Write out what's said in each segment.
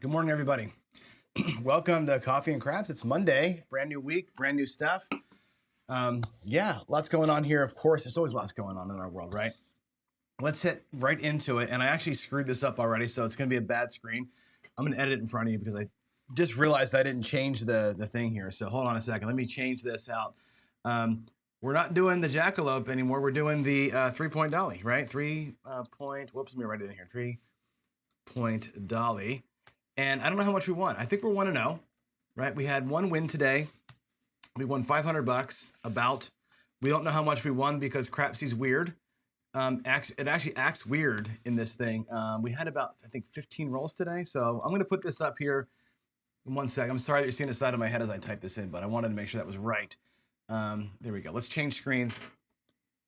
Good morning, everybody. Welcome to Coffee and Craps. It's Monday, brand new week, brand new stuff. Yeah, lots going on here. Of course, there's always lots going on in our world, right? Let's hit right into it. And I actually screwed this up already, so it's going to be a bad screen. I'm going to edit it in front of you because I just realized I didn't change the thing here. So hold on a second. Let me change this out. We're not doing the jackalope anymore. We're doing the 3-point dolly, right? Whoops, let me write it in here. 3-point dolly. And I don't know how much we won. I think we're 1-0, right? We had one win today. We won $500 about. We don't know how much we won because Crapsy's weird. It actually acts weird in this thing. We had about, I think, 15 rolls today. So I'm going to put this up here in 1 sec. I'm sorry that you're seeing the side of my head as I type this in, but I wanted to make sure that was right. There we go. Let's change screens.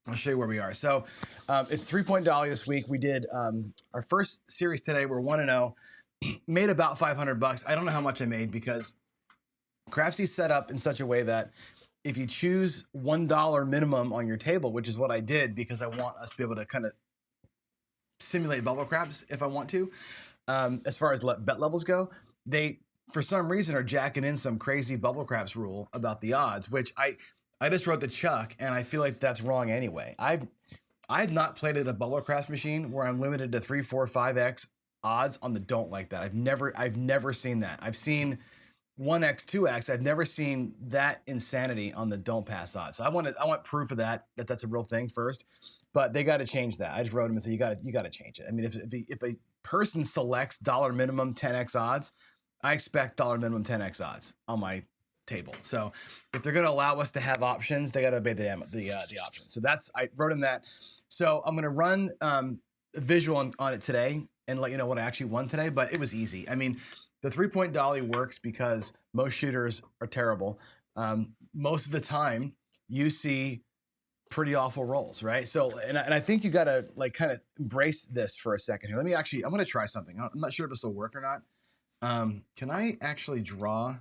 I'll show you where we are. So it's 3-point dolly this week. We did our first series today. We're 1-0. Made about $500. I don't know how much I made because Crapsy's set up in such a way that if you choose $1 minimum on your table, which is what I did because I want us to be able to kind of simulate bubble craps if I want to, as far as bet levels go, they, for some reason, are jacking in some crazy bubble craps rule about the odds, which I just wrote to Chuck, and I feel like that's wrong anyway. I've not played at a bubble craps machine where I'm limited to 3, 4, 5x odds on the don't like that. I've never seen that. I've seen 1x, 2x. I've never seen that insanity on the don't pass odds. So I want proof of that's a real thing first. But they got to change that. I just wrote them and said you got to change it. I mean, if a person selects dollar minimum 10x odds, I expect dollar minimum 10x odds on my table. So if they're going to allow us to have options, they got to obey the options. So I wrote in that. So I'm going to run a visual on it today and let you know what I actually won today, but it was easy. I mean, the 3-point dolly works because most shooters are terrible. Most of the time you see pretty awful rolls, right? So, and I think you got to like kind of embrace this for a second here. I'm going to try something. I'm not sure if this will work or not. Can I actually draw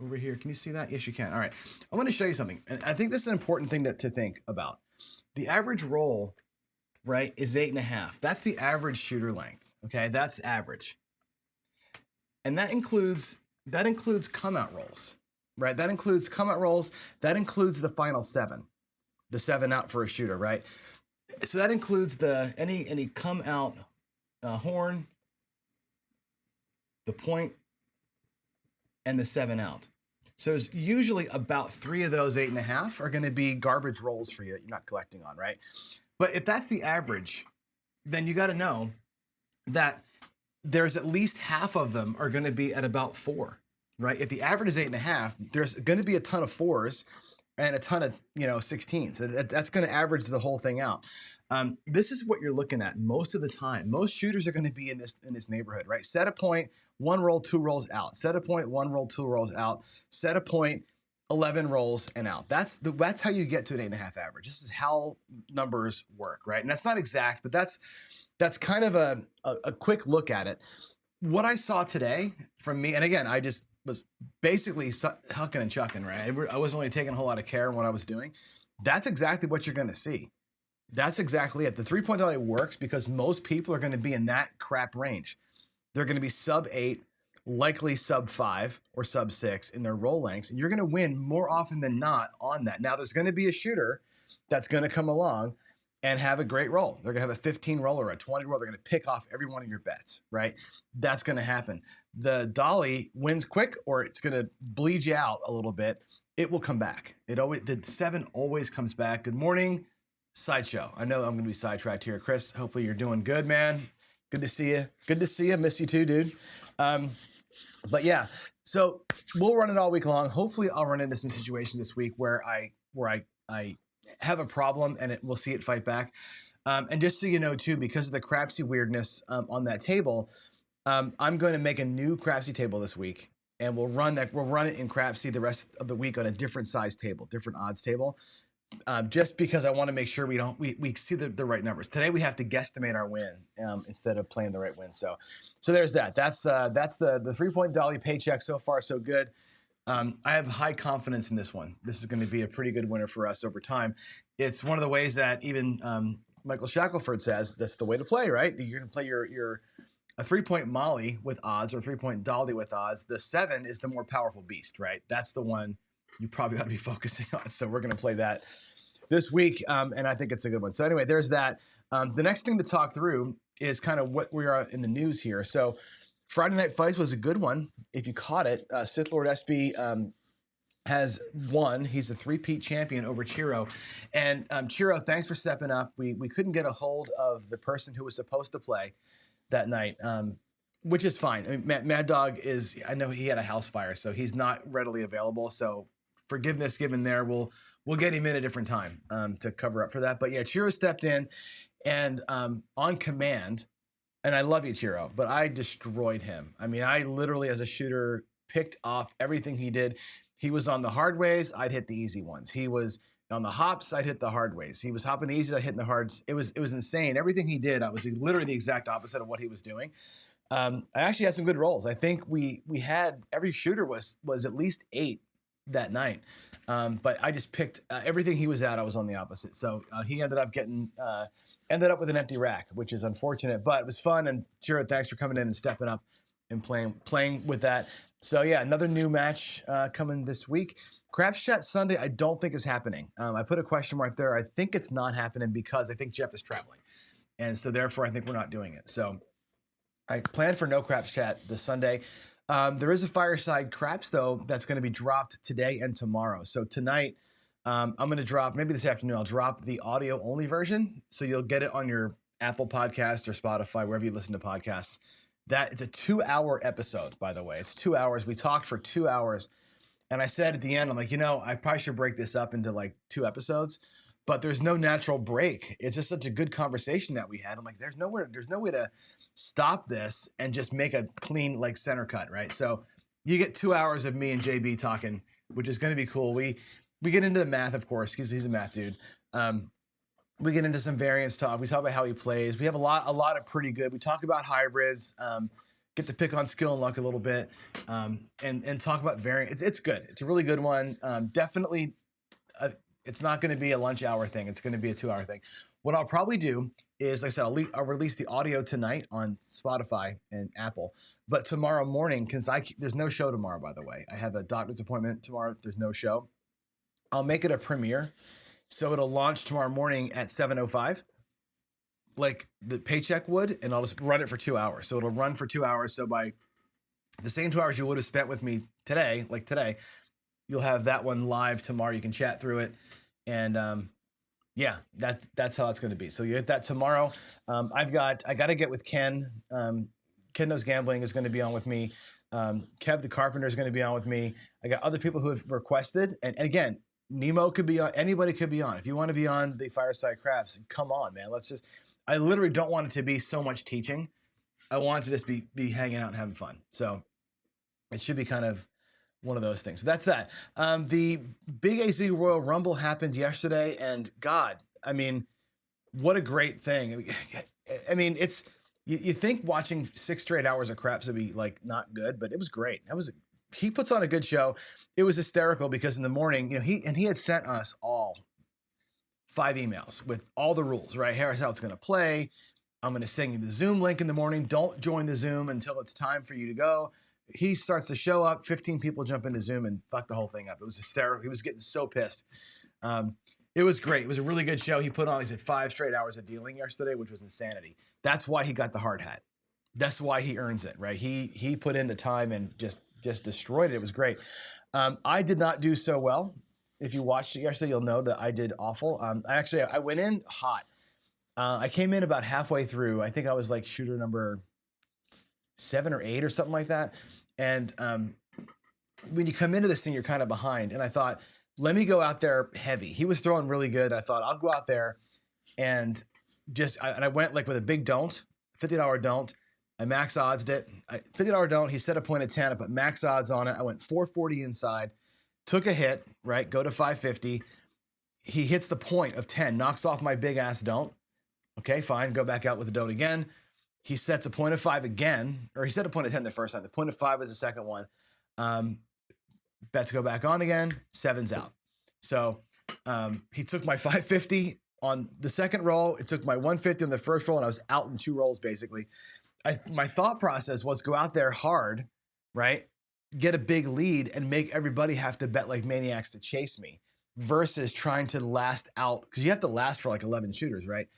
over here? Can you see that? Yes, you can. All right. I want to show you something. And I think this is an important thing to think about. The average roll, right, is 8.5. That's the average shooter length. Okay, that's average. And that includes come out rolls, right? That includes come out rolls. That includes the final 7, the 7 out for a shooter, right? So that includes any come out horn, the point, and the 7 out. So there's usually about 3 of those 8.5 are going to be garbage rolls for you that you're not collecting on, right? But if that's the average, then you got to know that there's at least half of them are going to be at about 4, right? If the average is 8.5, there's going to be a ton of 4s and a ton of 16s. So that's going to average the whole thing out. This is what you're looking at most of the time. Most shooters are going to be in this neighborhood, right? Set a point, 1 roll, 2 rolls out. Set a point, 1 roll, 2 rolls out. Set a point, 11 rolls and out. That's how you get to an 8.5 average. This is how numbers work, right? And that's not exact, but that's kind of a quick look at it. What I saw today from me, and again, I just was basically hucking and chucking, right? I wasn't really taking a whole lot of care in what I was doing. That's exactly what you're going to see. That's exactly it. The 3-point dolly works because most people are going to be in that crap range. They're going to be sub 8, likely sub 5 or sub 6 in their roll lengths, and you're going to win more often than not on that. Now, there's going to be a shooter that's going to come along and have a great roll. They're going to have a 15 roll or a 20 roll. They're going to pick off every one of your bets, right? That's going to happen. The dolly wins quick, or it's going to bleed you out a little bit. It will come back. The 7 always comes back. Good morning, Sideshow. I know I'm going to be sidetracked here. Chris, hopefully you're doing good, man. Good to see you. Good to see you. Miss you too, dude. But yeah, so we'll run it all week long. Hopefully I'll run into some situations this week where I have a problem and we'll see it fight back. And just so you know too, because of the Crapsy weirdness on that table, I'm going to make a new Crapsy table this week, and we'll run it in Crapsy the rest of the week on a different size table, different odds table. Just because I want to make sure we see the right numbers. Today we have to guesstimate our win instead of playing the right win. So there's that. That's the 3-point dolly paycheck. So far so good. I have high confidence in this one. This is going to be a pretty good winner for us over time. It's one of the ways that even Michael Shackelford says that's the way to play, right? You're going to play your a 3-point Molly with odds or 3-point dolly with odds. The 7 is the more powerful beast, right? That's the one you probably ought to be focusing on. So we're going to play that this week, and I think it's a good one. So anyway, there's that. The next thing to talk through is kind of what we are in the news here. So Friday Night Fights was a good one. If you caught it, Sith Lord SB has won. He's the 3-peat champion over Chiro. And Chiro, thanks for stepping up. We couldn't get a hold of the person who was supposed to play that night, which is fine. I mean, Mad Dog is, I know he had a house fire, so he's not readily available. So forgiveness given there. We'll get him in a different time to cover up for that. But yeah, Chiro stepped in and on command, and I love you, Chiro, but I destroyed him. I mean, I literally, as a shooter, picked off everything he did. He was on the hard ways, I'd hit the easy ones. He was on the hops, I'd hit the hard ways. He was hopping the easy, I'd hit the hards. It was insane. Everything he did, I was literally the exact opposite of what he was doing. I actually had some good rolls. I think we had, every shooter was at least 8 that night. But I just picked everything he was at, I was on the opposite. So he ended up with an empty rack, which is unfortunate, but it was fun. And Chiro, thanks for coming in and stepping up and playing with that. So yeah, another new match coming this week. Craps Chat Sunday, I don't think is happening. I put a question mark there. I think it's not happening because I think Jeff is traveling. And so therefore I think we're not doing it. So I plan for no Craps Chat this Sunday. There is a Fireside Craps though that's going to be dropped today and tomorrow. So tonight, I'm going to drop, maybe this afternoon, I'll drop the audio only version. So you'll get it on your Apple Podcast or Spotify, wherever you listen to podcasts. It's a 2-hour episode, by the way. It's 2 hours. We talked for 2 hours. And I said at the end, I'm like, I probably should break this up into like 2 episodes, but there's no natural break. It's just such a good conversation that we had. I'm like, there's no way to stop this and just make a clean like center cut, right? So you get 2 hours of me and JB talking, which is going to be cool. We get into the math, of course, because he's a math dude. We get into some variance talk. We talk about how he plays. We have a lot of pretty good. We talk about hybrids, get to pick on skill and luck a little bit, and talk about variance. It's good. It's a really good one. Definitely, it's not going to be a lunch hour thing. It's going to be a 2-hour thing. What I'll probably do is, like I said, I'll release the audio tonight on Spotify and Apple. But tomorrow morning, because there's no show tomorrow, by the way. I have a doctor's appointment tomorrow. There's no show. I'll make it a premiere. So it'll launch tomorrow morning at 7:05, like the paycheck would, and I'll just run it for 2 hours. So it'll run for 2 hours. So by the same 2 hours you would have spent with me today, like today, you'll have that one live tomorrow. You can chat through it. And yeah, that's how it's going to be. So you get that tomorrow. I got to get with Ken. Ken Knows Gambling is going to be on with me. Kev the Carpenter is going to be on with me. I got other people who have requested. And again, Nemo could be on. Anybody could be on. If you want to be on the Fireside Craps, come on, man. I literally don't want it to be so much teaching. I want it to just be hanging out and having fun. So it should be kind of one of those things. So that's that. The Big AZ Royal Rumble happened yesterday, and God, I mean, what a great thing. I mean, you think watching 6 straight hours of craps would be like not good, but it was great. He puts on a good show. It was hysterical because in the morning, he had sent us all 5 emails with all the rules, right? Here's how it's going to play. I'm going to send you the Zoom link in the morning. Don't join the Zoom until it's time for you to go. He starts to show up. 15 people jump into Zoom and fuck the whole thing up. It was hysterical. He was getting so pissed. It was great. It was a really good show. He put on, he said 5 straight hours of dealing yesterday, which was insanity. That's why he got the hard hat. That's why he earns it, right? He put in the time and just destroyed it. It was great. I did not do so well. If you watched it yesterday, you'll know that I did awful. I went in hot. I came in about halfway through. I think I was like shooter number 7 or 8 or something like that. And when you come into this thing, you're kind of behind. And I thought, let me go out there heavy. He was throwing really good. I thought I'll go out there and I went like with a big don't, $50 don't. I max oddsed it. $50 don't. He set a point of 10. I put max odds on it. I went 440 inside, took a hit, right? Go to 550. He hits the point of 10, knocks off my big ass don't. Okay, fine. Go back out with the don't again. He sets a point of 5 again, or he set a point of 10 the first time. The point of 5 was the second one. Bets go back on again. 7's out. So he took my 550 on the second roll. It took my 150 on the first roll, and I was out in 2 rolls basically. my thought process was go out there hard, right? Get a big lead and make everybody have to bet like maniacs to chase me versus trying to last out, because you have to last for like 11 shooters, right?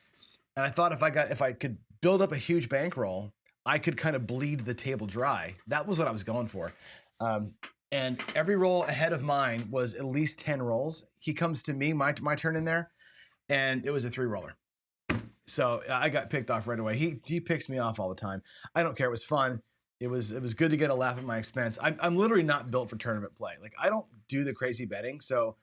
And I thought if I could build up a huge bankroll, I could kind of bleed the table dry. That was what I was going for. And every roll ahead of mine was at least 10 rolls. He comes to me, my turn in there, and it was a 3-roller. So I got picked off right away. He picks me off all the time. I don't care. It was fun. It was good to get a laugh at my expense. I'm literally not built for tournament play. Like, I don't do the crazy betting, so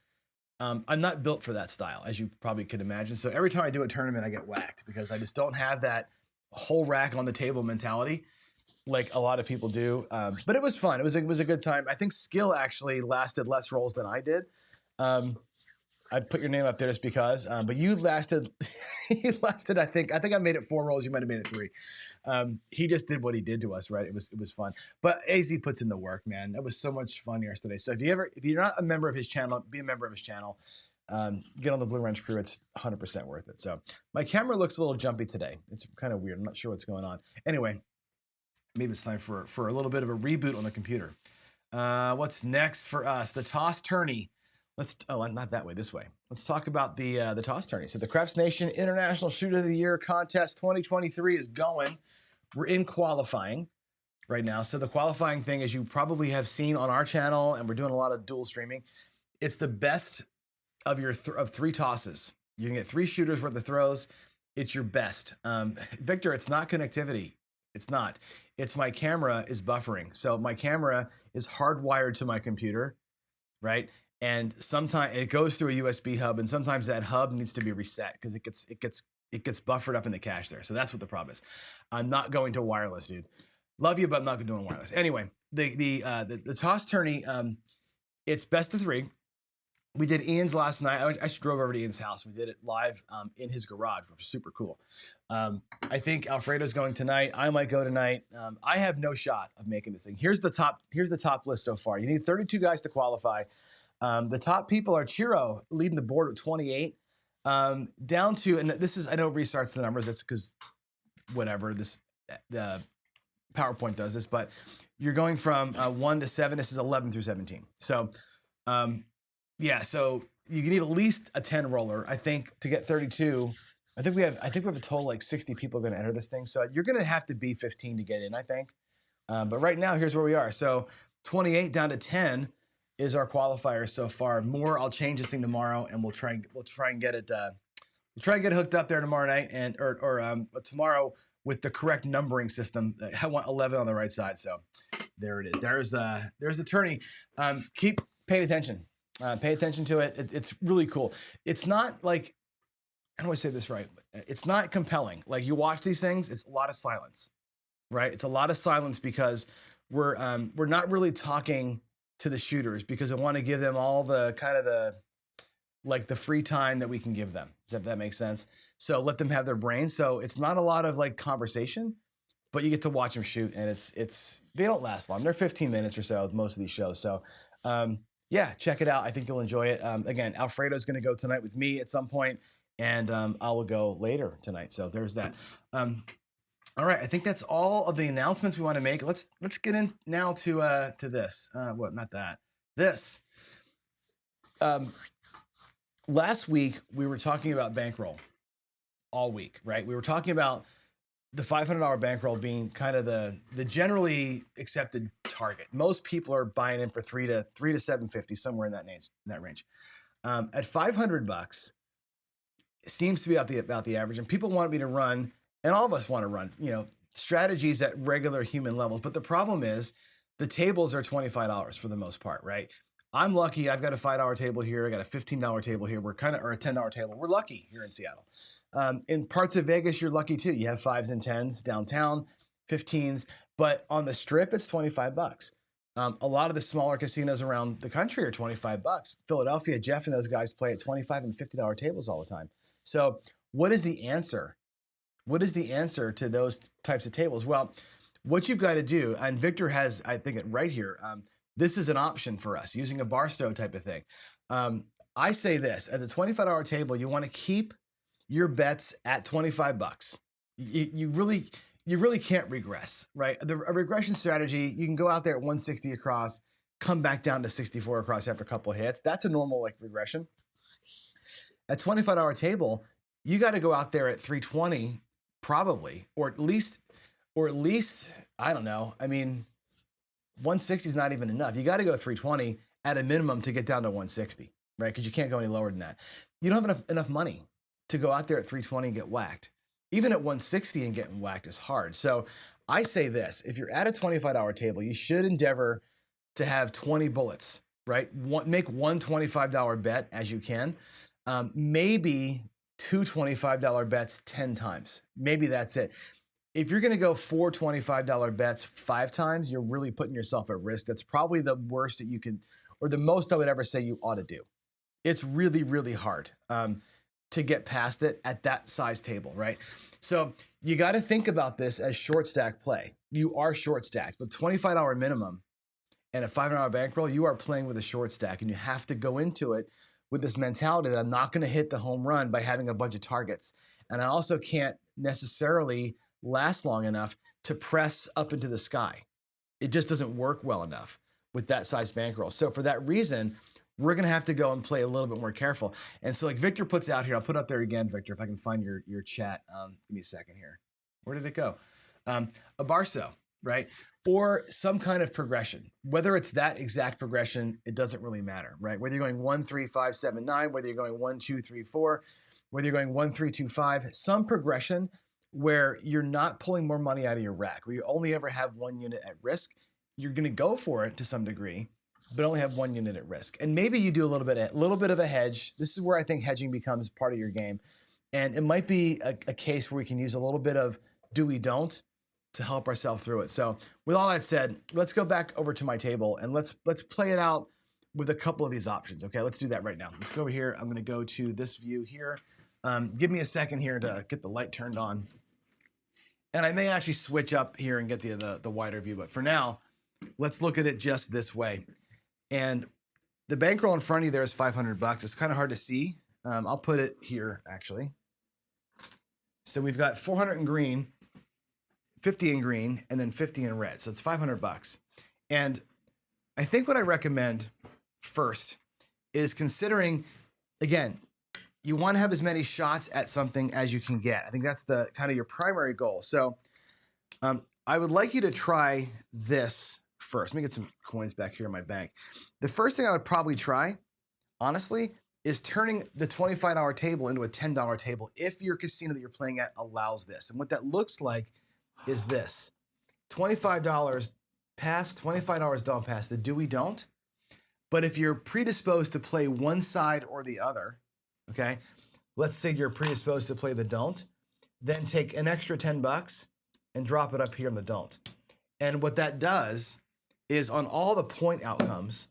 I'm not built for that style, as you probably could imagine. So every time I do a tournament, I get whacked because I just don't have that whole rack on the table mentality like a lot of people do. But it was fun. It was a good time. I think skill actually lasted less rolls than I did. I put your name up there just because, but you lasted, you lasted, I think I made it 4 rolls. You might've made it 3. He just did what he did to us, right? It was fun, but AZ puts in the work, man. That was so much fun yesterday. So if you're not a member of his channel, be a member of his channel. Get on the Blue Wrench crew. It's 100% worth it. So my camera looks a little jumpy today. It's kind of weird. I'm not sure what's going on. Anyway, maybe it's time for a little bit of a reboot on the computer. What's next for us? The toss tourney. Not that way, this way. Let's talk about the toss tourney. So the Craps Nation International Shooter of the Year Contest 2023 is going. We're in qualifying right now. So the qualifying thing, as you probably have seen on our channel, and we're doing a lot of dual streaming, it's the best of your of 3 tosses. You can get 3 shooters worth of throws. It's your best. Victor, it's not connectivity. It's not. It's my camera is buffering. So my camera is hardwired to my computer, right? And sometimes it goes through a USB hub, and sometimes that hub needs to be reset because it gets buffered up in the cache there. So that's what the problem is. I'm not going to wireless, dude. Love you, but I'm not going to do wireless. Anyway, the toss tourney, it's best of 3. We did Ian's last night. I just drove over to Ian's house. We did it live in his garage, which was super cool. I think Alfredo's going tonight. I might go tonight. I have no shot of making this thing. Here's the top list so far. You need 32 guys to qualify. The top people are Chiro leading the board with 28. Down to, and this is, I know it restarts the numbers. It's because whatever the PowerPoint does this, but you're going from 1 to 7. This is 11 through 17. So, yeah, so you need at least a 10 roller, I think, to get 32. I think we have a total like 60 people going to enter this thing. So you're going to have to be 15 to get in, I think. But right now, here's where we are. So 28 down to 10 is our qualifier so far. More, I'll change this thing tomorrow, and we'll try and get it. We'll try and get hooked up there tomorrow night, and or tomorrow with the correct numbering system. I want 11 on the right side. So there it is. There's the tourney. Keep paying attention. Pay attention to it. It's really cool. It's not like, how do I say this right? It's not compelling. Like, you watch these things, it's a lot of silence, right? It's a lot of silence because we're not really talking to the shooters because I want to give them all the kind of the free time that we can give them. If that makes sense. So let them have their brain. So it's not a lot of like conversation, but you get to watch them shoot, and they don't last long. They're 15 minutes or so, most of these shows. So, yeah, check it out. I think you'll enjoy it. Again, Alfredo's going to go tonight with me at some point, and I will go later tonight. So there's that. All right, I think that's all of the announcements we want to make. Let's get in now to this. Not that. This. Last week we were talking about Bankroll all week, right? We were talking about the $500 bankroll being kind of the generally accepted target. Most people are buying in for $3 to $750, somewhere in that range. At $500, it seems to be about the average, and people want me to run, and all of us want to run, strategies at regular human levels. But the problem is the tables are $25 for the most part, right? I'm lucky. I've got a $5 table here. I got a $15 table here. Or a $10 table. We're lucky here in Seattle. In parts of Vegas, you're lucky too. You have 5s and 10s downtown, 15s, but on the strip, it's $25. A lot of the smaller casinos around the country are $25. Philadelphia, Jeff and those guys play at $25 and $50 tables all the time. So what is the answer? What is the answer to those types of tables? Well, what you've got to do, and Victor has, I think, it right here. This is an option for us using a Barstow type of thing. I say this: at the $25 table, you want to keep your bets at $25. You really, you really can't regress, right? A regression strategy, you can go out there at 160 across, come back down to 64 across after a couple of hits. That's a normal like regression. At $25 table, you got to go out there at 320 probably, or at least, I don't know. I mean, 160 is not even enough. You got to go 320 at a minimum to get down to 160, right? Because you can't go any lower than that. You don't have enough money to go out there at 320 and get whacked. Even at 160 and getting whacked is hard. So I say this, if you're at a $25 table, you should endeavor to have 20 bullets, right? Make one $25 bet as you can. Maybe two $25 bets 10 times. Maybe that's it. If you're gonna go four $25 bets 5 times, you're really putting yourself at risk. That's probably the worst that you can, or the most I would ever say you ought to do. It's really, really hard to get past it at that size table, right? So you got to think about this as short stack play. You are short stacked, but $25 minimum and a $500 bankroll, you are playing with a short stack, and you have to go into it with this mentality that I'm not going to hit the home run by having a bunch of targets. And I also can't necessarily last long enough to press up into the sky. It just doesn't work well enough with that size bankroll. So for that reason, we're going to have to go and play a little bit more careful. And so like Victor puts out here, I'll put up there again, Victor, if I can find your chat. Give me a second here. Where did it go? A Barso, right? Or some kind of progression. Whether it's that exact progression, it doesn't really matter, right? Whether you're going 1, 3, 5, 7, 9, whether you're going 1, 2, 3, 4, whether you're going 1, 3, 2, 5, some progression where you're not pulling more money out of your rack, where you only ever have one unit at risk. You're going to go for it to some degree, but only have one unit at risk. And maybe you do a little bit of a hedge. This is where I think hedging becomes part of your game. And it might be a case where we can use a little bit of do we don't to help ourselves through it. So with all that said, let's go back over to my table and let's play it out with a couple of these options. Okay, let's do that right now. Let's go over here. I'm going to go to this view here. Give me a second here to get the light turned on. And I may actually switch up here and get the wider view, but for now, let's look at it just this way. And the bankroll in front of you there is $500. It's kind of hard to see. I'll put it here actually. So we've got 400 in green, 50 in green, and then 50 in red. So it's $500. And I think what I recommend first is considering, again, you want to have as many shots at something as you can get. I think that's the kind of your primary goal. So I would like you to try this first. Let me get some coins back here in my bank. The first thing I would probably try, honestly, is turning the $25 table into a $10 table if your casino that you're playing at allows this. And what that looks like is this. $25 pass, $25 don't pass. The do we don't. But if you're predisposed to play one side or the other, okay, let's say you're predisposed to play the don't, then take an extra $10 and drop it up here in the don't. And what that does is on all the point outcomes,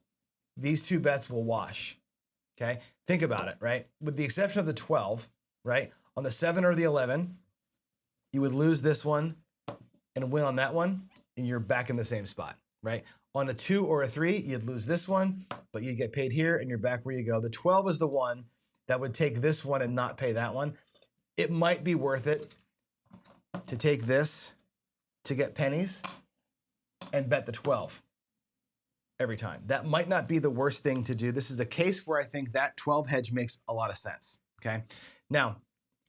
these two bets will wash, okay? Think about it, right? With the exception of the 12, right? On the 7 or the 11, you would lose this one and win on that one, and you're back in the same spot, right? On a 2 or a 3, you'd lose this one, but you get paid here and you're back where you go. The 12 is the one that would take this one and not pay that one. It might be worth it to take this to get pennies and bet the 12 every time. That might not be the worst thing to do. This is the case where I think that 12 hedge makes a lot of sense, okay? Now,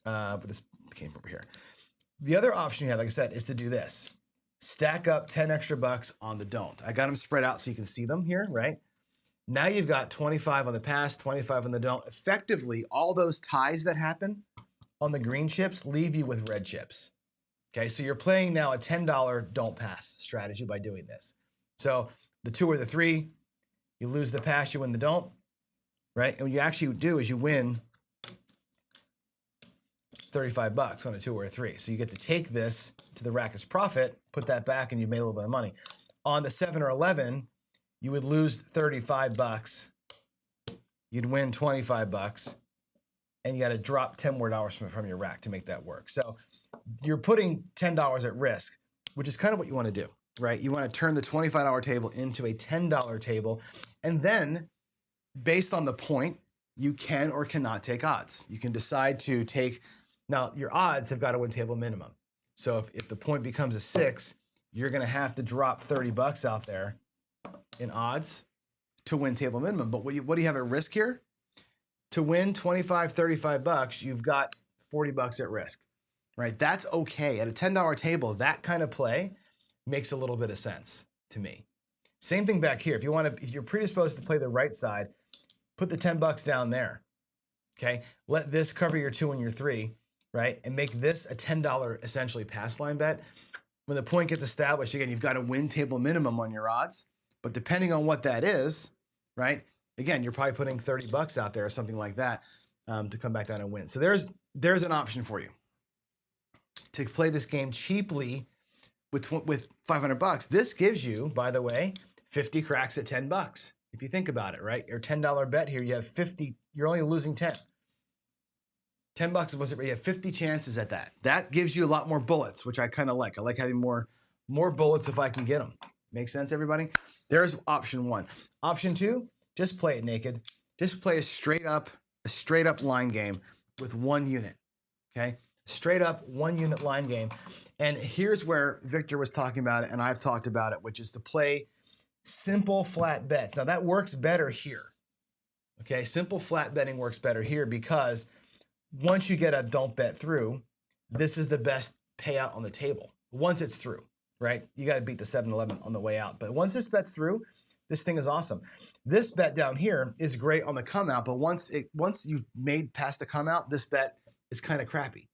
but this came from over here. The other option you have, like I said, is to do this. Stack up 10 extra bucks on the don't. I got them spread out so you can see them here, right? Now you've got 25 on the pass, 25 on the don't. Effectively, all those ties that happen on the green chips leave you with red chips. Okay, so you're playing now a $10 don't pass strategy by doing this. So the 2 or the 3, you lose the pass, you win the don't, right? And what you actually do is you win $35 on a 2 or a 3. So you get to take this to the rack as profit, put that back, and you made a little bit of money. On the 7 or 11, you would lose $35. You'd win $25, and you got to drop $10 more from your rack to make that work. So you're putting $10 at risk, which is kind of what you want to do, right? You want to turn the $25 table into a $10 table, and then based on the point, you can or cannot take odds. You can decide to take, now your odds have got to win table minimum. So if the point becomes a 6, you're going to have to drop 30 bucks out there in odds to win table minimum. But what do you have at risk here? To win 25, 35 bucks, you've got 40 bucks at risk, right? That's okay. At a $10 table, that kind of play makes a little bit of sense to me. Same thing back here. If you're predisposed to play the right side, put the 10 bucks down there, okay? Let this cover your 2 and your 3, right? And make this a $10 essentially pass line bet. When the point gets established, again, you've got to win table minimum on your odds, but depending on what that is, right? Again, you're probably putting 30 bucks out there or something like that to come back down and win. So there's an option for you to play this game cheaply with 500 bucks. This gives you, by the way, 50 cracks at 10 bucks. If you think about it, right? Your $10 bet here, you have 50, you're only losing 10. 10 bucks, you have 50 chances at that. That gives you a lot more bullets, which I kind of like. I like having more bullets if I can get them. Make sense, everybody? There's option 1. Option 2, just play it naked. Just play a straight up line game with 1 unit, okay? Straight up 1 unit line game. And here's where Victor was talking about it, and I've talked about it, which is to play simple flat bets. Now that works better here, okay? Simple flat betting works better here because once you get a don't bet through, this is the best payout on the table. Once it's through, right? You got to beat the 7-11 on the way out. But once this bet's through, this thing is awesome. This bet down here is great on the come out, but once you've made past the come out, this bet is kind of crappy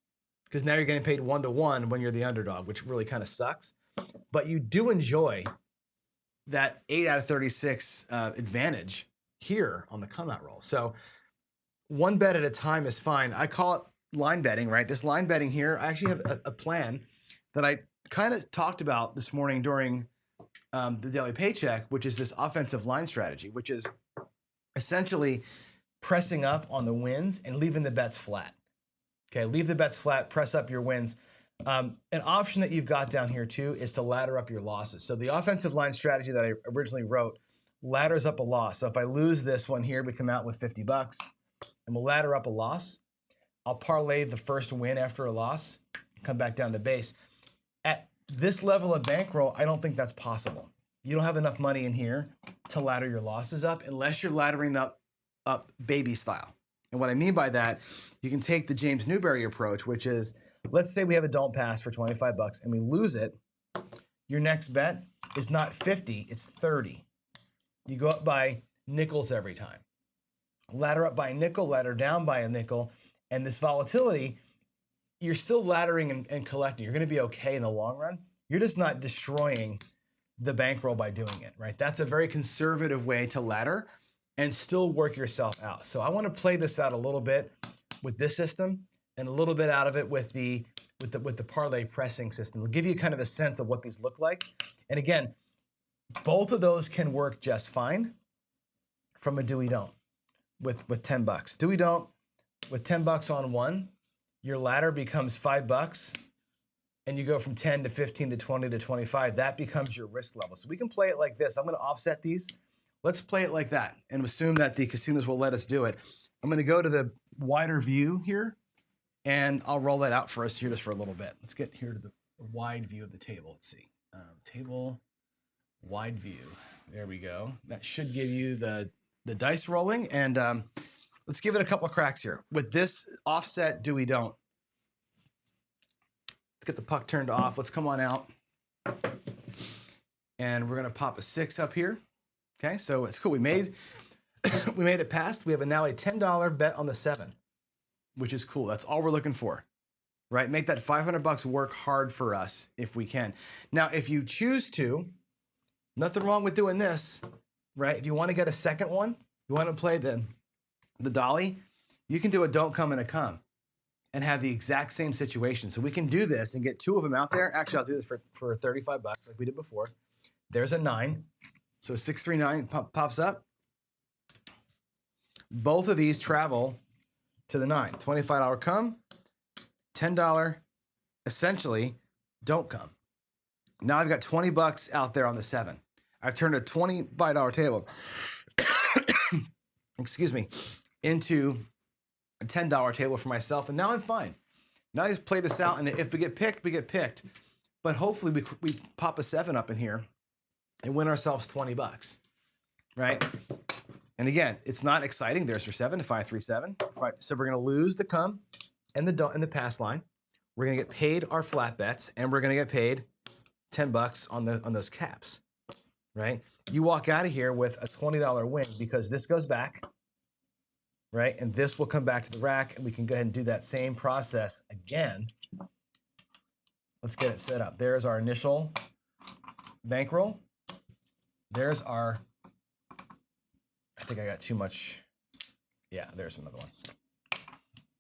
because now you're getting paid 1-to-1 when you're the underdog, which really kind of sucks. But you do enjoy that 8 out of 36 advantage here on the come out roll. So 1 bet at a time is fine. I call it line betting, right? This line betting here, I actually have a plan that I kind of talked about this morning during the daily paycheck, which is this offensive line strategy, which is essentially pressing up on the wins and leaving the bets flat. Okay, leave the bets flat, press up your wins. An option that you've got down here too is to ladder up your losses. So the offensive line strategy that I originally wrote ladders up a loss. So if I lose this one here, we come out with 50 bucks and we'll ladder up a loss. I'll parlay the first win after a loss, come back down to base. At this level of bankroll, I don't think that's possible. You don't have enough money in here to ladder your losses up unless you're laddering up baby style. And what I mean by that, you can take the James Newberry approach, which is, let's say we have a don't pass for 25 bucks and we lose it. Your next bet is not 50, it's 30. You go up by nickels every time. Ladder up by a nickel, ladder down by a nickel, and this volatility, you're still laddering and collecting. You're going to be okay in the long run. You're just not destroying the bankroll by doing it, right? That's a very conservative way to ladder and still work yourself out. So I want to play this out a little bit with this system and a little bit out of it with the parlay pressing system. It'll give you kind of a sense of what these look like. And again, both of those can work just fine from a do we don't with 10 bucks. Do we don't with 10 bucks on one, your ladder becomes 5 bucks and you go from 10 to 15 to 20 to 25. That becomes your risk level. So we can play it like this. I'm going to offset these. Let's play it like that and assume that the casinos will let us do it. I'm going to go to the wider view here and I'll roll that out for us here just for a little bit. Let's get here to the wide view of the table. Let's see. Table wide view. There we go. That should give you the dice rolling. And let's give it a couple of cracks here. With this offset, do we don't. Let's get the puck turned off. Let's come on out. And we're going to pop a 6 up here. Okay, so it's cool. We made it past. We have now a $10 bet on the 7, which is cool. That's all we're looking for, right? Make that 500 bucks work hard for us if we can. Now, if you choose to, nothing wrong with doing this, right? If you want to get a second one, you want to play the dolly, you can do a don't come and a come and have the exact same situation. So we can do this and get 2 of them out there. Actually, I'll do this for 35 bucks like we did before. There's a 9. So 639 pops up. Both of these travel to the 9. $25 come, $10 essentially don't come. Now I've got 20 bucks out there on the 7. I've turned a $25 table, excuse me, into a $10 table for myself, and now I'm fine. Now let's play this out, and if we get picked, we get picked. But hopefully we pop a 7 up in here and win ourselves 20 bucks, right? And again, it's not exciting. There's your 7, 5, 3, 7. So we're gonna lose the come and the pass line. We're gonna get paid our flat bets, and we're gonna get paid 10 bucks on those caps, right? You walk out of here with a $20 win because this goes back, right? And this will come back to the rack, and we can go ahead and do that same process again. Let's get it set up. There's our initial bankroll. There's our, I think I got too much. Yeah, there's another one.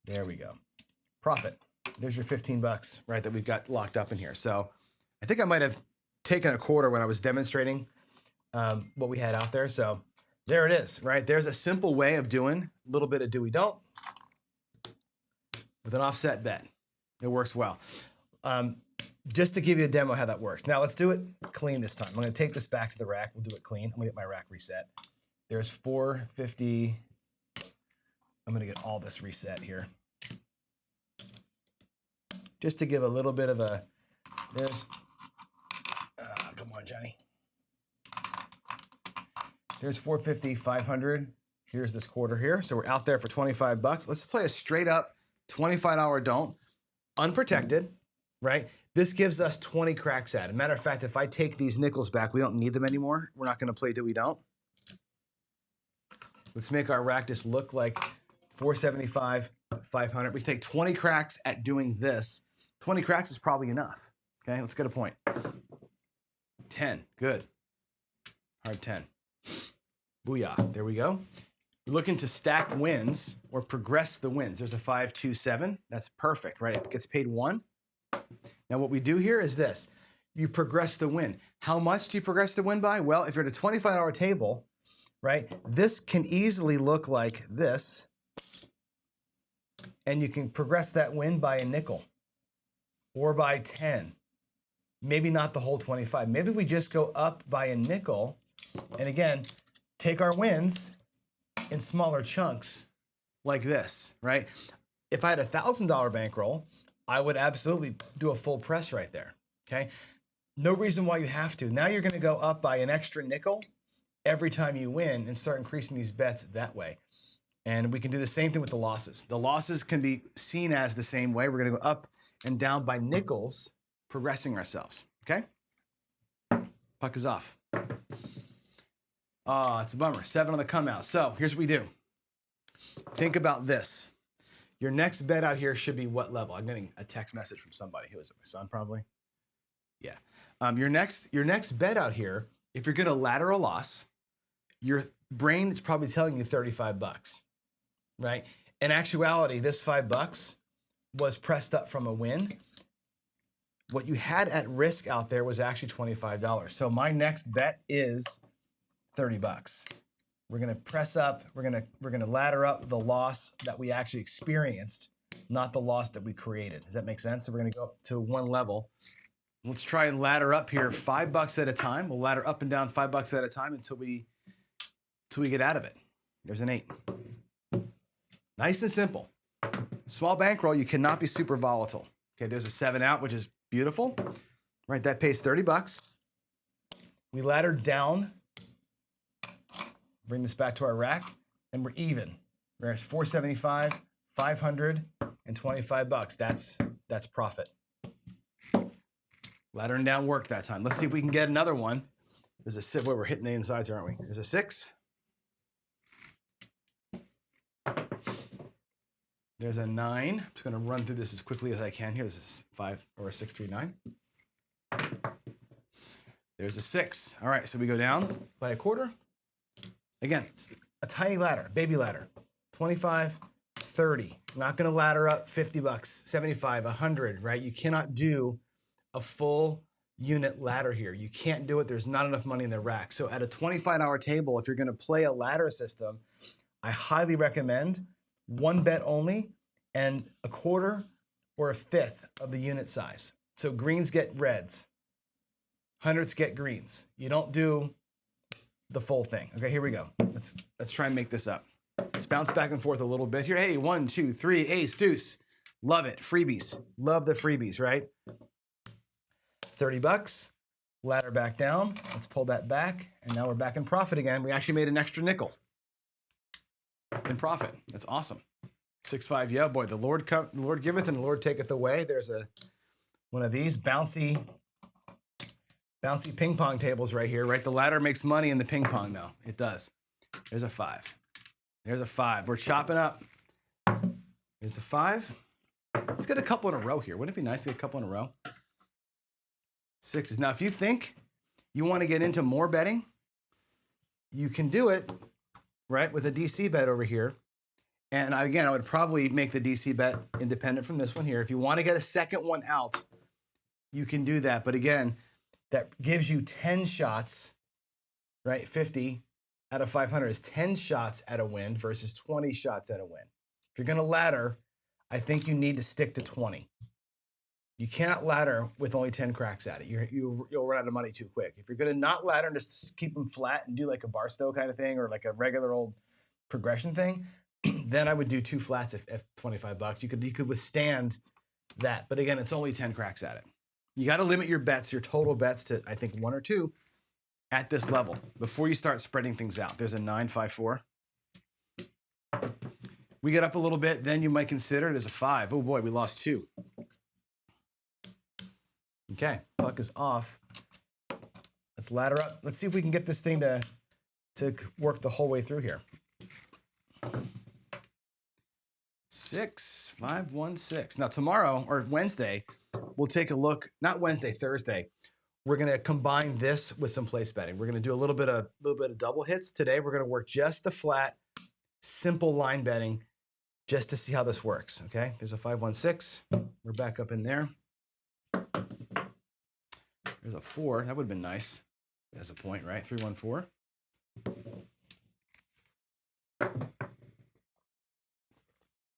There we go. Profit. There's your 15 bucks, right, that we've got locked up in here. So I think I might have taken a quarter when I was demonstrating what we had out there. So there it is, right? There's a simple way of doing a little bit of do we don't with an offset bet. It works well. Just to give you a demo how that works. Now let's do it clean this time. I'm gonna take this back to the rack. We'll do it clean. I'm gonna get my rack reset. There's 450. I'm gonna get all this reset here. Just to give a little bit of a, come on, Johnny. There's 450, 500. Here's this quarter here. So we're out there for 25 bucks. Let's play a straight up $25 don't, unprotected, right? This gives us 20 cracks at it. Matter of fact, if I take these nickels back, we don't need them anymore. We're not gonna play do we don't. Let's make our rack just look like 475, 500. We take 20 cracks at doing this. 20 cracks is probably enough. Okay, let's get a point. 10, good. Hard 10. Booyah, there we go. You're looking to stack wins or progress the wins. There's a 5, 2, 7. That's perfect, right? It gets paid 1. Now what we do here is this. You progress the win. How much do you progress the win by? Well, if you're at a $25 table, right, this can easily look like this, and you can progress that win by a nickel or by 10. Maybe not the whole 25. Maybe we just go up by a nickel, and again, take our wins in smaller chunks like this, right? If I had a $1,000 bankroll, I would absolutely do a full press right there, okay? No reason why you have to. Now you're gonna go up by an extra nickel every time you win and start increasing these bets that way. And we can do the same thing with the losses. The losses can be seen as the same way. We're gonna go up and down by nickels, progressing ourselves, okay? Puck is off. Oh, it's a bummer. 7 on the come out. So here's what we do. Think about this. Your next bet out here should be what level? I'm getting a text message from somebody. Who is it? My son, probably? Yeah. Your next bet out here, if you're gonna ladder a loss, your brain is probably telling you 35 bucks, right? In actuality, this 5 bucks was pressed up from a win. What you had at risk out there was actually $25. So my next bet is 30 bucks. We're gonna press up, we're gonna ladder up the loss that we actually experienced, not the loss that we created. Does that make sense? So we're gonna go up to one level. Let's try and ladder up here 5 bucks at a time. We'll ladder up and down 5 bucks at a time until we get out of it. There's an 8. Nice and simple. Small bankroll, you cannot be super volatile. Okay, there's a 7 out, which is beautiful. Right, that pays 30 bucks. We ladder down. Bring this back to our rack, and we're even. We're at 475, 500, and 25 bucks. That's profit. Laddering down worked that time. Let's see if we can get another one. There's a 6. Where we're hitting the insides here, aren't we? There's a 6. There's a 9. I'm just going to run through this as quickly as I can here. This is 5 or a 6, 3, 9. There's a 6. All right, so we go down by a quarter. Again, a tiny ladder, baby ladder, 25, 30. Not gonna ladder up 50 bucks, 75, 100, right? You cannot do a full unit ladder here. You can't do it, there's not enough money in the rack. So at a $25 table, if you're gonna play a ladder system, I highly recommend 1 bet only and a quarter or a 1/5 of the unit size. So greens get reds, hundreds get greens. You don't do the full thing. Okay, here we go. Let's try and make this up. Let's bounce back and forth a little bit here. Hey, 1, 2, 3, ace, deuce. Love it. Freebies. Love the freebies, right? 30 bucks. Ladder back down. Let's pull that back. And now we're back in profit again. We actually made an extra nickel in profit. That's awesome. 6-5. Yeah, boy, the Lord giveth and the Lord taketh away. There's one of these bouncy ping pong tables right here, right? The ladder makes money in the ping pong, though. It does. There's a 5. There's a 5. We're chopping up. There's a 5. Let's get a couple in a row here. Wouldn't it be nice to get a couple in a row? 6s. Now, if you think you want to get into more betting, you can do it, right, with a DC bet over here. And again, I would probably make the DC bet independent from this one here. If you want to get a second one out, you can do that. But again, that gives you 10 shots, right? 50 out of 500 is 10 shots at a win versus 20 shots at a win. If you're going to ladder, I think you need to stick to 20. You cannot ladder with only 10 cracks at it. You'll run out of money too quick. If you're going to not ladder and just keep them flat and do like a Barstow kind of thing or like a regular old progression thing, then I would do 2 flats at 25 bucks. You could withstand that. But again, it's only 10 cracks at it. You got to limit your bets, your total bets to, I think, 1 or 2 at this level before you start spreading things out. There's a 9-5-4. We get up a little bit, then you might consider there's a 5. Oh boy, we lost 2. Okay, puck is off. Let's ladder up. Let's see if we can get this thing to work the whole way through here. 6, 5, 1, 6. Now tomorrow or Wednesday, we'll take a look. Not Wednesday, Thursday. We're going to combine this with some place betting. We're going to do a little bit of double hits today. We're going to work just the flat, simple line betting, just to see how this works. Okay, there's a 5, 1, 6. We're back up in there. There's a 4. That would have been nice. That's a point, right? 3, 1, 4.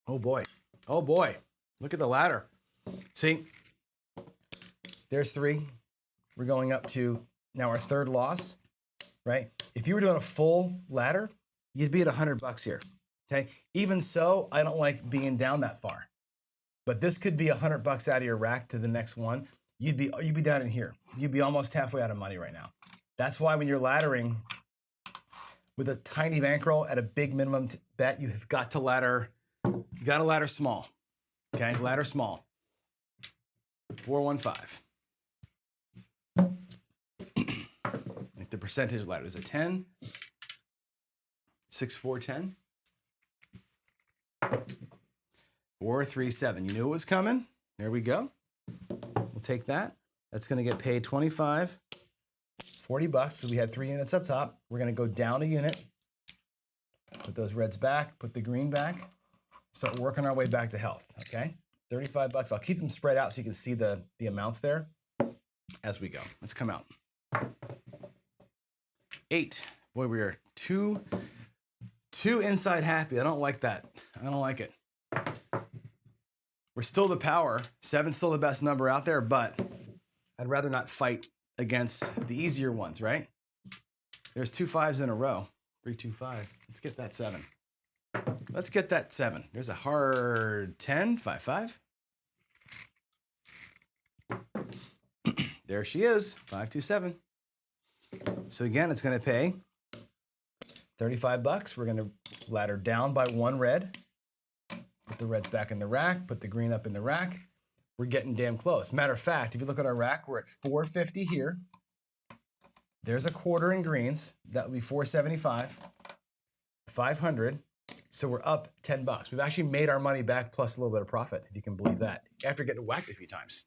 Oh boy. Oh boy. Look at the ladder. See, there's 3. We're going up to now our 3rd loss, right? If you were doing a full ladder, you'd be at 100 bucks here. Okay. Even so, I don't like being down that far, but this could be 100 bucks out of your rack to the next one. You'd be down in here. You'd be almost halfway out of money right now. That's why when you're laddering with a tiny bankroll at a big minimum bet, you have got to ladder. You got to ladder small. Okay, ladder small. 4, 1, 5. Like the percentage ladder is a 10. 6, 4, 10. 4, 3, 7. You knew it was coming. There we go. We'll take that. That's going to get paid 25, 40 bucks. So we had 3 units up top. We're going to go down a unit. Put those reds back. Put the green back. Start working our way back to health. Okay. 35 bucks. I'll keep them spread out so you can see the amounts there as we go. Let's come out. 8. Boy, we are too inside happy. I don't like that. I don't like it. We're still the power. 7's still the best number out there, but I'd rather not fight against the easier ones, right? There's 2 5s in a row. 3, 2, 5. Let's get that 7. Let's get that 7. There's a hard 10, 5, 5. There she is, 5, 2, 7. So again, it's going to pay 35 bucks. We're going to ladder down by 1 red. Put the reds back in the rack. Put the green up in the rack. We're getting damn close. Matter of fact, if you look at our rack, we're at 450 here. There's a quarter in greens. That would be 475. 500. So we're up 10 bucks. We've actually made our money back plus a little bit of profit, if you can believe that, after getting whacked a few times.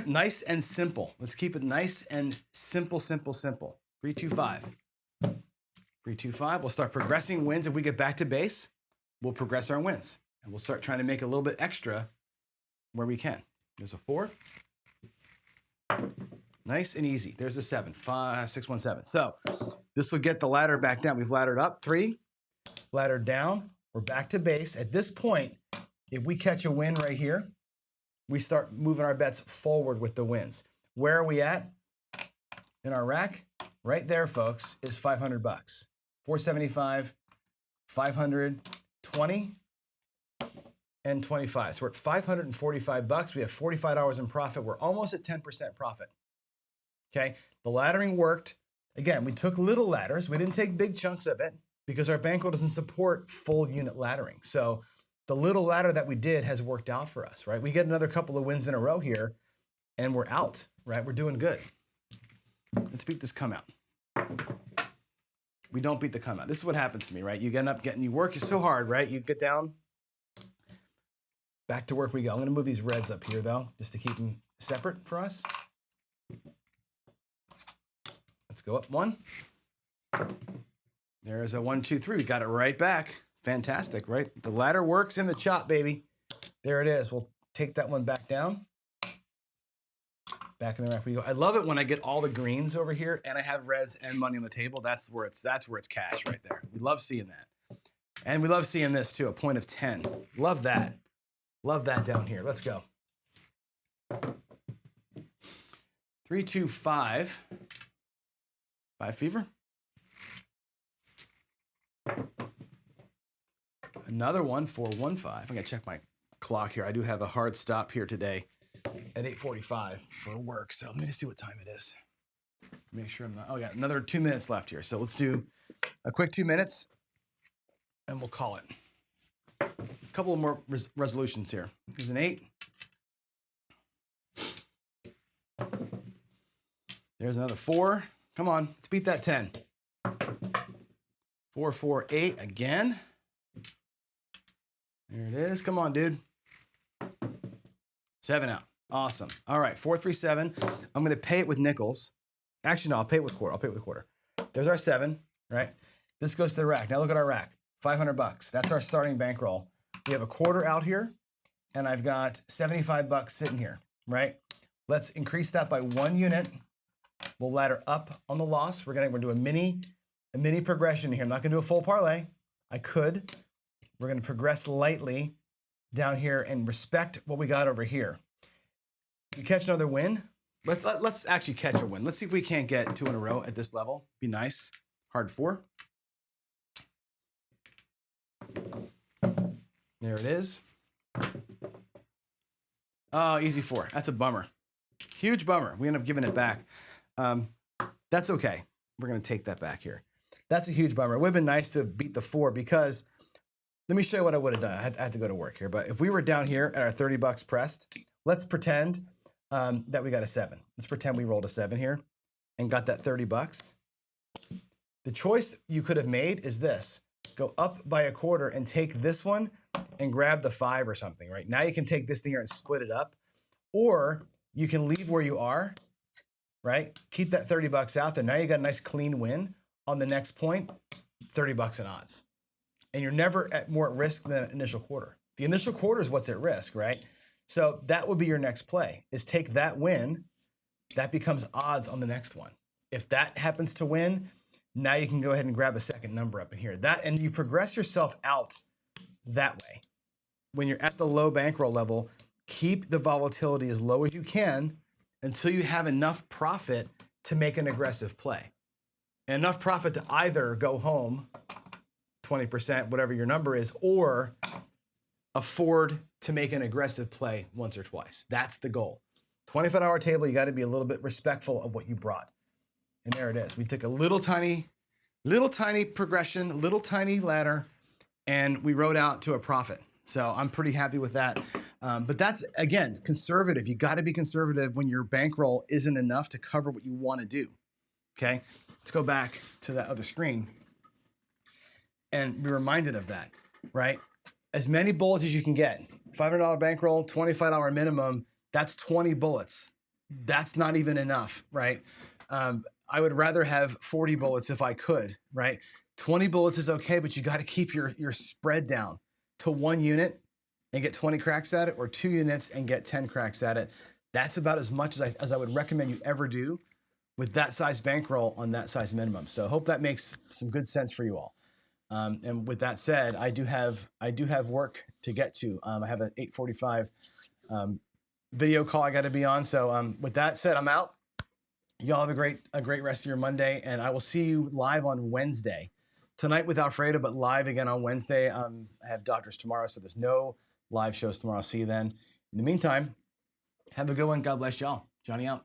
Nice and simple. Let's keep it nice and simple, simple, simple. 3, 2, 5. 3, 2, 5. We'll start progressing wins. If we get back to base, we'll progress our wins. And we'll start trying to make a little bit extra where we can. There's a 4. Nice and easy. There's a 7. 5, 6, 1, 7. So this will get the ladder back down. We've laddered up 3, laddered down. We're back to base. At this point, if we catch a win right here, we start moving our bets forward with the wins. Where are we at in our rack? Right there, folks, is 500 bucks. 475, 500, 20, $525. So we're at 545 bucks. We have $45 in profit. We're almost at 10% profit. Okay, the laddering worked. Again, we took little ladders. We didn't take big chunks of it because our bankroll doesn't support full unit laddering. So the little ladder that we did has worked out for us, right? We get another couple of wins in a row here and we're out, right? We're doing good. Let's beat this come out. We don't beat the come out. This is what happens to me, right? You end up you work so hard, right? You get down, back to work we go. I'm gonna move these reds up here though, just to keep them separate for us. Let's go up one. There's a 1, 2, 3. We got it right back. Fantastic, right? The ladder works in the chop, baby. There it is. We'll take that one back down. Back in the rack we go. I love it when I get all the greens over here and I have reds and money on the table. That's where it's cash right there. We love seeing that. And we love seeing this too, a point of 10. Love that. Love that down here. Let's go. 3, 2, 5. 5 fever. Another one, 4, 1, 5. I'm gonna check my clock here. I do have a hard stop here today at 8:45 for work. So let me just see what time it is. Make sure I'm not, oh yeah, another 2 minutes left here. So let's do a quick 2 minutes and we'll call it. A couple of more resolutions here. Here's an 8. There's another 4. Come on, let's beat that 10. 4, 4, 8 again. There it is. Come on, dude. 7 out. Awesome. All right, 4, 3, 7. I'm going to pay it with nickels. Actually, no, I'll pay it with quarter. I'll pay it with quarter. There's our 7, right? This goes to the rack. Now look at our rack. 500 bucks. That's our starting bankroll. We have a quarter out here, and I've got 75 bucks sitting here, right? Let's increase that by 1 unit. We'll ladder up on the loss. We're gonna do a mini progression here. I'm not gonna do a full parlay. I could. We're gonna progress lightly down here and respect what we got over here. You catch another win. Let's actually catch a win. Let's see if we can't get 2 in a row at this level. Be nice. Hard 4. There it is. Oh, easy 4. That's a bummer. Huge bummer. We end up giving it back. That's okay. We're going to take that back here. That's a huge bummer. It would have been nice to beat the 4 because let me show you what I would have done. I had to go to work here. But if we were down here at our 30 bucks pressed, let's pretend that we got a 7. Let's pretend we rolled a 7 here and got that 30 bucks. The choice you could have made is this. Go up by a quarter and take this one and grab the 5 or something, right? Now you can take this thing here and split it up. Or you can leave where you are, right? Keep that 30 bucks out there. Now you got a nice clean win. On the next point, 30 bucks in odds. And you're never more at risk than initial quarter. The initial quarter is what's at risk, right? So that would be your next play, is take that win. That becomes odds on the next one. If that happens to win, now you can go ahead and grab a second number up in here. And you progress yourself out that way. When you're at the low bankroll level, keep the volatility as low as you can until you have enough profit to make an aggressive play. And enough profit to either go home 20%, whatever your number is, or afford to make an aggressive play once or twice. That's the goal. 25-hour table, you got to be a little bit respectful of what you brought. And there it is. We took a little tiny progression, little tiny ladder, and we rode out to a profit. So I'm pretty happy with that. But that's, again, conservative. You got to be conservative when your bankroll isn't enough to cover what you want to do. Okay, let's go back to that other screen and be reminded of that, right? As many bullets as you can get. $500 bankroll, $25 minimum, that's 20 bullets. That's not even enough, right? I would rather have 40 bullets if I could, right? 20 bullets is okay, but you got to keep your spread down to 1 unit and get 20 cracks at it, or 2 units and get 10 cracks at it. That's about as much as I would recommend you ever do with that size bankroll on that size minimum. So I hope that makes some good sense for you all. And with that said, I do have work to get to. I have an 8:45 video call I got to be on. So with that said, I'm out. Y'all have a great rest of your Monday, and I will see you live on Wednesday. Tonight with Alfredo, but live again on Wednesday. I have doctors tomorrow, so there's no live shows tomorrow. See you then. In the meantime, have a good one. God bless y'all. Johnny out.